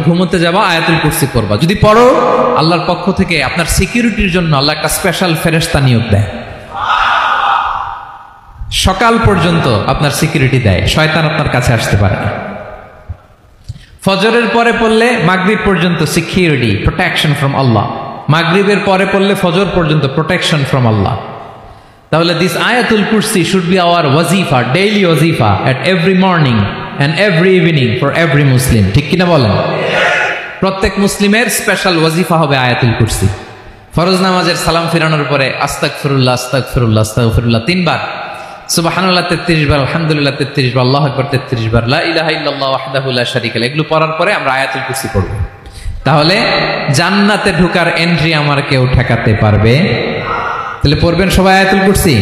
ঘুমোতে যাবা আয়াতুল কুরসি পড়বা, যদি পড়ো আল্লাহর পক্ষ থেকে আপনার সিকিউরিটির জন্য আল্লাহ একটা স্পেশাল ফেরেশতা নিয়োগ দেয়, সকাল পর্যন্ত আপনার সিকিউরিটি দেয়, শয়তান আপনার কাছে আসতে পারে না। ফজরের পরে পড়লে মাগরিব পর্যন্ত সিকিউরিটি, প্রোটেকশন ফ্রম আল্লাহ। মাগরিবের পরে পড়লে ফজর পর্যন্ত প্রোটেকশন ফ্রম আল্লাহ। তাহলে দিস আয়াতুল কুরসি শুড বি আওয়ার ওয়াজিফা, ডেইলি ওয়াজিফা at every morning and every evening for every Muslim, ঠিক কিনা বলেন? প্রত্যেক মুসলিমের স্পেশাল ওয়াজিফা হবে আয়াতুল কুরসি। ফরজ নামাজের সালাম ফিরানোর পরে আস্তাগফিরুল্লাহ আস্তাগফিরুল্লাহ আস্তাগফিরুল্লাহ 3 বার, সুবহানাল্লাহ 33 বার, আলহামদুলিল্লাহ 33 বার, আল্লাহু আকবার 33 বার, লা ইলাহা ইল্লাল্লাহ ওয়াহদাহু লা শারীকা লাহু, এগুলো পড়ার পরে আমরা আয়াতুল কুরসি পড়ব। তাহলে জান্নাতে ঢোকার এন্ট্রি আমার কেউ ঠেকাতে পারবে? তাহলে পড়বেন সবাই আয়াতুল কুরসি।